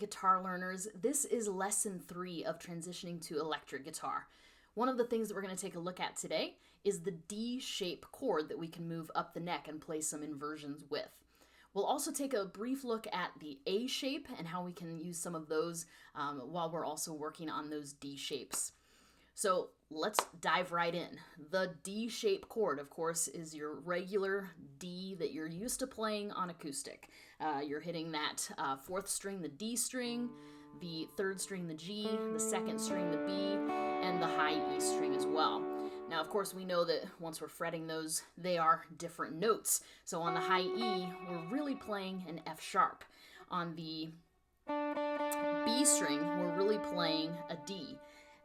Guitar learners, this is lesson 3 of transitioning to electric guitar. One of the things that we're going to take a look at today is the D shape chord that we can move up the neck and play some inversions with. We'll also take a brief look at the A shape and how we can use some of those while we're also working on those D shapes. So let's dive right in. The D shape chord, of course, is your regular D that you're used to playing on acoustic. You're hitting that 4th string, the D string, the 3rd string, the G, the 2nd string, the B, and the high E string as well. Now, of course, we know that once we're fretting those, they are different notes. So on the high E, we're really playing an F sharp. On the B string, we're really playing a D.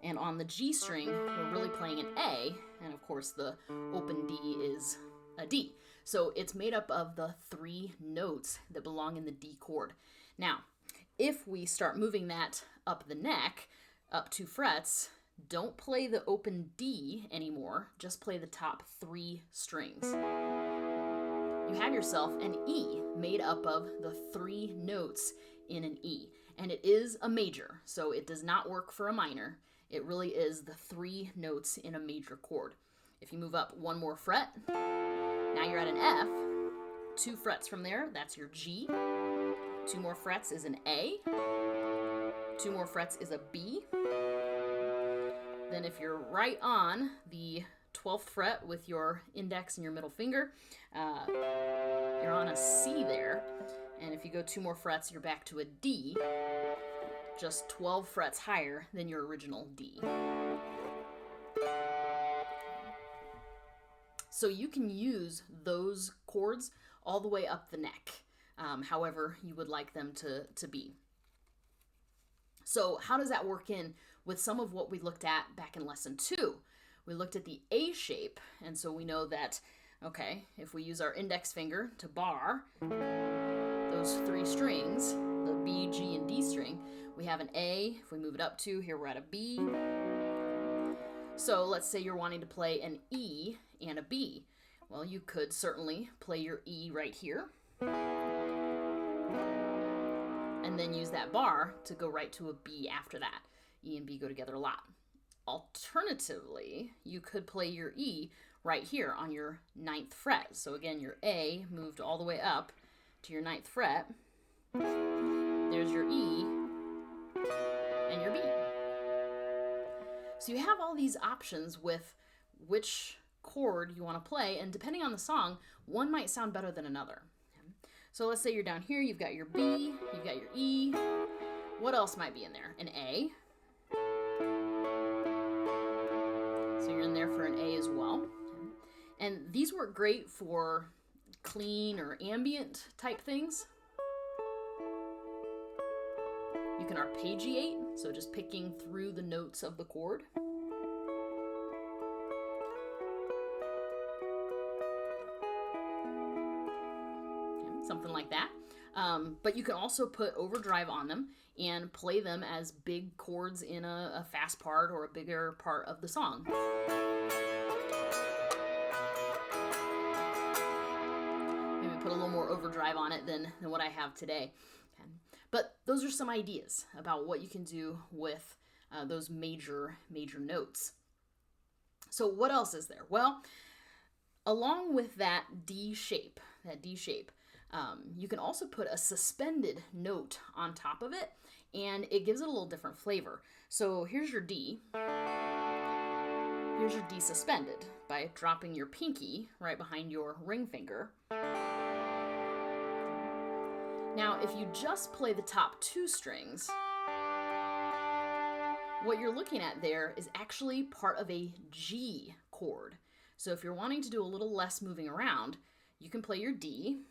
And on the G string, we're really playing an A, and of course the open D is a D. So it's made up of the 3 notes that belong in the D chord. Now, if we start moving that up the neck, up 2 frets, don't play the open D anymore, just play the top 3 strings. You have yourself an E made up of the 3 notes in an E. And it is a major, so it does not work for a minor. It really is the 3 notes in a major chord. If you move up 1 more fret, now you're at an F. 2 frets from there, that's your G. 2 more frets is an A. 2 more frets is a B. Then if you're right on the 12th fret with your index and your middle finger, you're on a C there. And if you go 2 more frets, you're back to a D, just 12 frets higher than your original D. So you can use those chords all the way up the neck, however you would like them to be. So how does that work in with some of what we looked at back in lesson 2? We looked at the A shape, and so we know that, okay, if we use our index finger to bar those 3 strings, the B, G, and D string, we have an A. If we move it up 2, here we're at a B. So let's say you're wanting to play an E and a B. Well, you could certainly play your E right here, and then use that bar to go right to a B after that. E and B go together a lot. Alternatively, you could play your E right here on your 9th fret. So again, your A moved all the way up to your 9th fret. There's your E and your B. So you have all these options with which chord you want to play, and depending on the song, one might sound better than another. So let's say you're down here, you've got your B, you've got your E. What else might be in there? An A. So you're in there for an A as well. And these work great for clean or ambient type things. You can arpeggiate, so just picking through the notes of the chord. Something like that. But you can also put overdrive on them and play them as big chords in a fast part or a bigger part of the song. Maybe put a little more overdrive on it than what I have today. Okay. But those are some ideas about what you can do with those major notes. So what else is there? Well, along with that D shape, you can also put a suspended note on top of it, and it gives it a little different flavor. So here's your D. Here's your D suspended by dropping your pinky right behind your ring finger. Now, if you just play the top 2 strings, what you're looking at there is actually part of a G chord. So if you're wanting to do a little less moving around, you can play your D,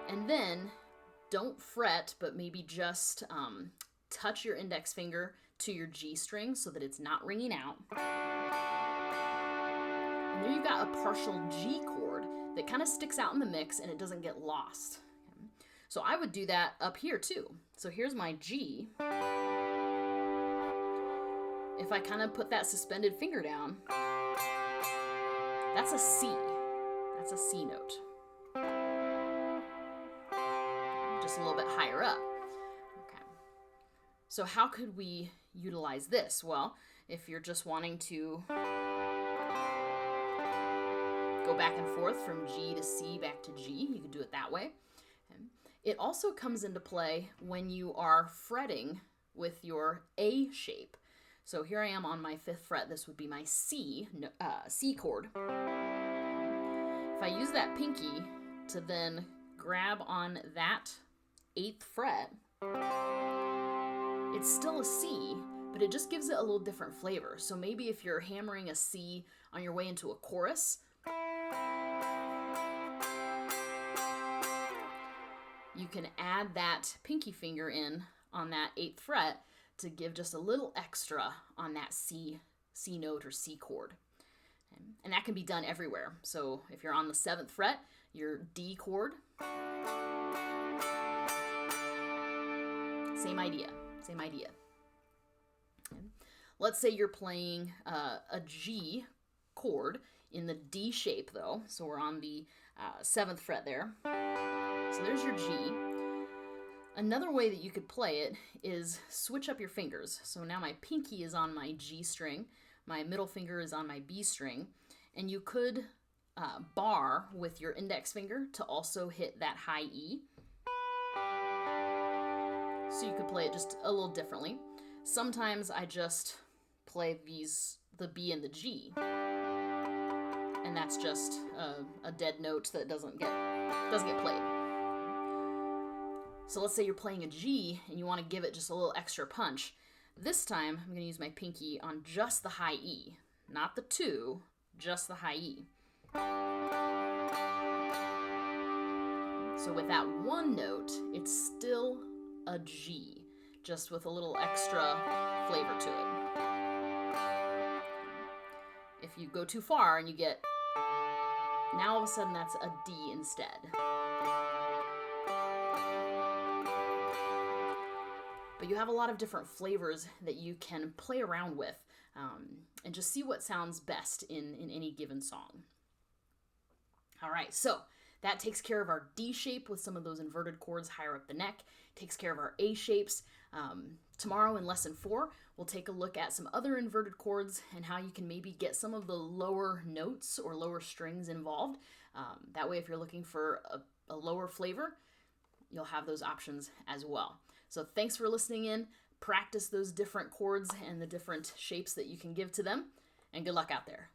and then don't fret, but maybe just touch your index finger to your G string so that it's not ringing out. And there you've got a partial G chord that kind of sticks out in the mix and it doesn't get lost. So I would do that up here too. So here's my G. If I kind of put that suspended finger down, that's a C. That's a C note. Just a little bit higher up. So how could we utilize this? Well, if you're just wanting to go back and forth from G to C back to G, you could do it that way. It also comes into play when you are fretting with your A shape. So here I am on my 5th fret. This would be my C chord. If I use that pinky to then grab on that 8th fret, it's still a C, but it just gives it a little different flavor. So maybe if you're hammering a C on your way into a chorus, you can add that pinky finger in on that 8th fret to give just a little extra on that C note or C chord. And that can be done everywhere. So if you're on the 7th fret, your D chord, same idea. Let's say you're playing a G chord in the D shape though. So we're on the 7th fret there. So there's your G. Another way that you could play it is switch up your fingers. So now my pinky is on my G string, my middle finger is on my B string, and you could bar with your index finger to also hit that high E. So you could play it just a little differently. Sometimes I just play the B and the G, and that's just a dead note that doesn't get played. So let's say you're playing a G and you want to give it just a little extra punch. This time I'm going to use my pinky on just the high E, not the 2, just the high E. So with that one note, it's still a G, just with a little extra flavor to it. If you go too far and you get, now all of a sudden that's a D instead. But you have a lot of different flavors that you can play around with and just see what sounds best in any given song. All right, so that takes care of our D shape with some of those inverted chords higher up the neck, takes care of our A shapes. Tomorrow in lesson 4, we'll take a look at some other inverted chords and how you can maybe get some of the lower notes or lower strings involved. That way, if you're looking for a lower flavor, you'll have those options as well. So thanks for listening in. Practice those different chords and the different shapes that you can give to them, and good luck out there.